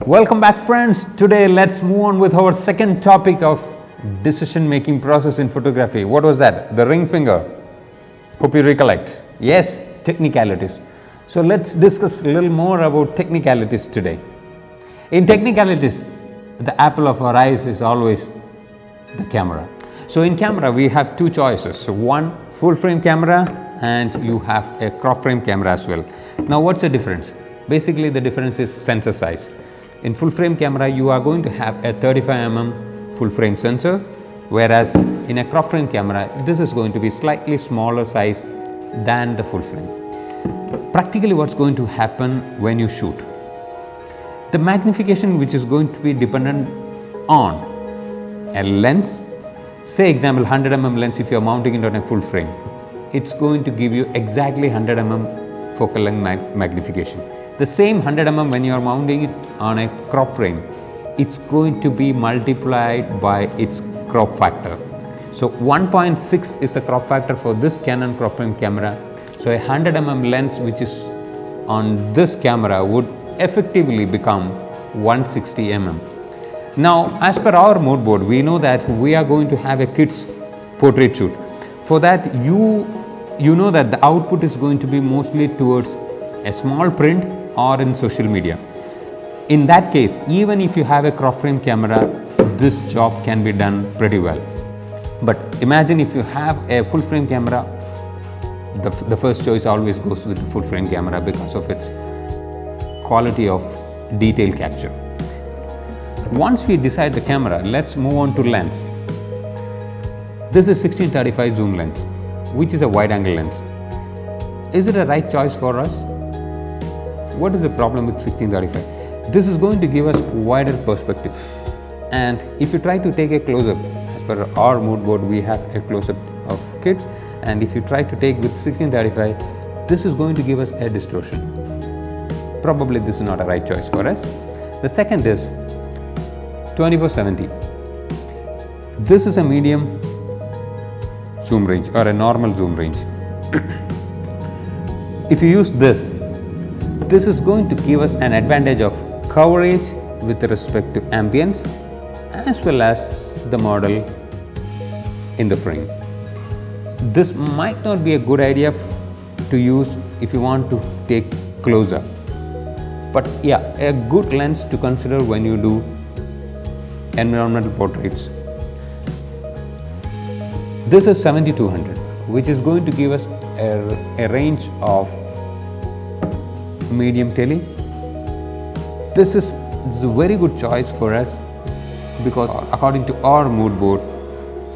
Welcome back, friends. Today let's move on with our second topic of decision making process in photography. What was that? The ring finger. Hope you recollect. Yes, technicalities. So let's discuss a little more about technicalities today. In technicalities, the apple of our eyes is always the camera. So in camera we have two choices. So one, full frame camera, and you have a crop frame camera as well. Now what's the difference? Basically the difference is sensor size. In full frame camera you are going to have a 35mm full frame sensor, whereas in a crop frame camera this is going to be slightly smaller size than the full frame. Practically what's going to happen when you shoot? The magnification which is going to be dependent on a lens, say example 100mm lens, if you are mounting it on a full frame, it's going to give you exactly 100mm focal length magnification. The same 100mm when you are mounting it on a crop frame, it's going to be multiplied by its crop factor. So 1.6 is the crop factor for this Canon crop frame camera. So a 100mm lens which is on this camera would effectively become 160mm. Now as per our mood board, we know that we are going to have a kids portrait shoot. For that you know that the output is going to be mostly towards a small print or in social media. In that case, even if you have a crop frame camera, this job can be done pretty well. But imagine if you have a full frame camera, the first choice always goes with the full frame camera because of its quality of detail capture. Once we decide the camera, let's move on to lens. This is 16-35 zoom lens, which is a wide angle lens. Is it a right choice for us? What is the problem with 16-35? This is going to give us wider perspective, and if you try to take a close-up, as per our mood board we have a close-up of kids, and if you try to take with 16-35, this is going to give us a distortion. Probably this is not a right choice for us. The second is 24-70. This is a medium zoom range or a normal zoom range. If you use this is going to give us an advantage of coverage with respect to ambience as well as the model in the frame. This might not be a good idea to use if you want to take close-up, but yeah, a good lens to consider when you do environmental portraits. This is 70-200, which is going to give us a range of medium tele. This is a very good choice for us because according to our mood board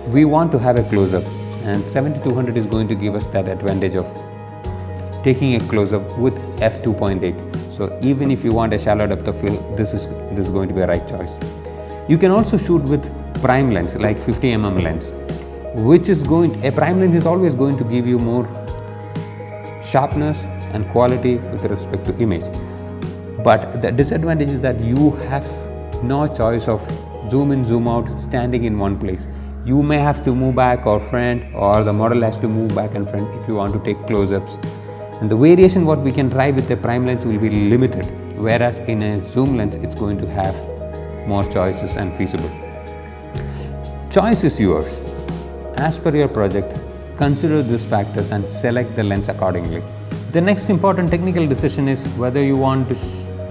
we want to have a close-up, and 70-200 is going to give us that advantage of taking a close-up with f2.8. so even if you want a shallow depth of field, this is going to be a right choice. You can also shoot with prime lens like 50mm lens, which is a prime lens is always going to give you more sharpness and quality with respect to image. But the disadvantage is that you have no choice of zoom in, zoom out, standing in one place. You may have to move back or front, or the model has to move back and front if you want to take close-ups. And the variation what we can try with a prime lens will be limited, whereas in a zoom lens it's going to have more choices and feasible. Choice is yours. As per your project, consider these factors and select the lens accordingly. The next important technical decision is whether you want to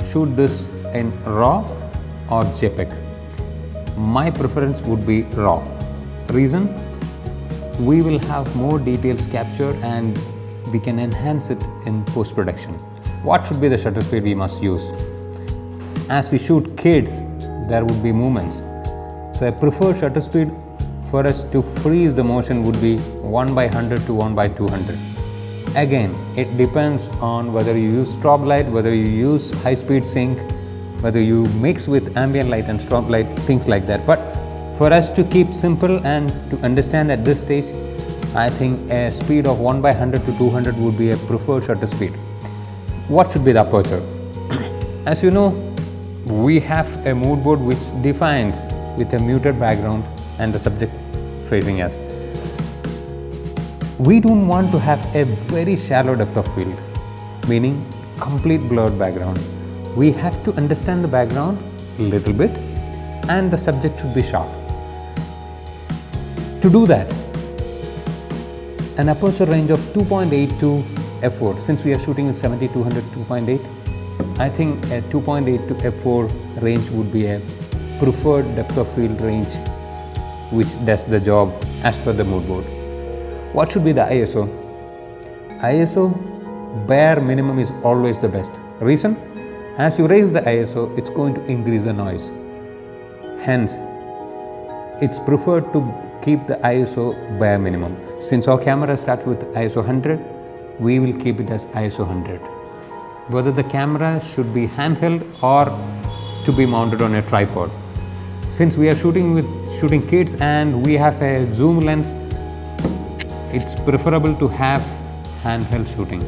shoot this in RAW or JPEG. My preference would be RAW. Reason? We will have more details captured and we can enhance it in post-production. What should be the shutter speed we must use? As we shoot kids, there would be movements. So a preferred shutter speed for us to freeze the motion would be 1/100 to 1/200. Again, it depends on whether you use strobe light, whether you use high-speed sync, whether you mix with ambient light and strobe light, things like that. But for us to keep simple and to understand at this stage, I think a speed of 1/100 to 200 would be a preferred shutter speed. What should be the aperture? As you know, we have a mood board which defines with a muted background and the subject facing us. We don't want to have a very shallow depth of field, meaning complete blurred background. We have to understand the background a little bit and the subject should be sharp. To do that, an aperture range of 2.8 to f4, since we are shooting with 70-200 2.8, I think a 2.8 to f4 range would be a preferred depth of field range which does the job as per the mood board. What should be the ISO? ISO bare minimum is always the best. Reason? As you raise the ISO, it's going to increase the noise. Hence, it's preferred to keep the ISO bare minimum. Since our camera starts with ISO 100, we will keep it as ISO 100. Whether the camera should be handheld or to be mounted on a tripod. Since we are shooting kids and we have a zoom lens, it's preferable to have handheld shooting.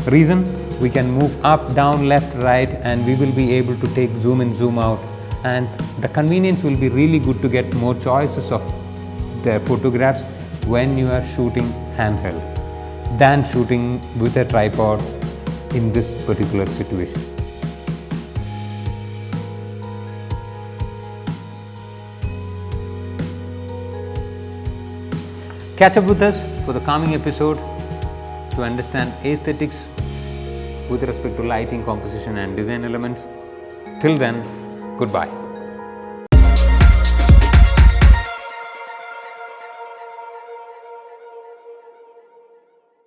Reason? We can move up, down, left, right, and we will be able to take zoom in, zoom out, and the convenience will be really good to get more choices of the photographs when you are shooting handheld than shooting with a tripod in this particular situation. Catch up with us for the coming episode to understand aesthetics with respect to lighting, composition and design elements. Till then, goodbye.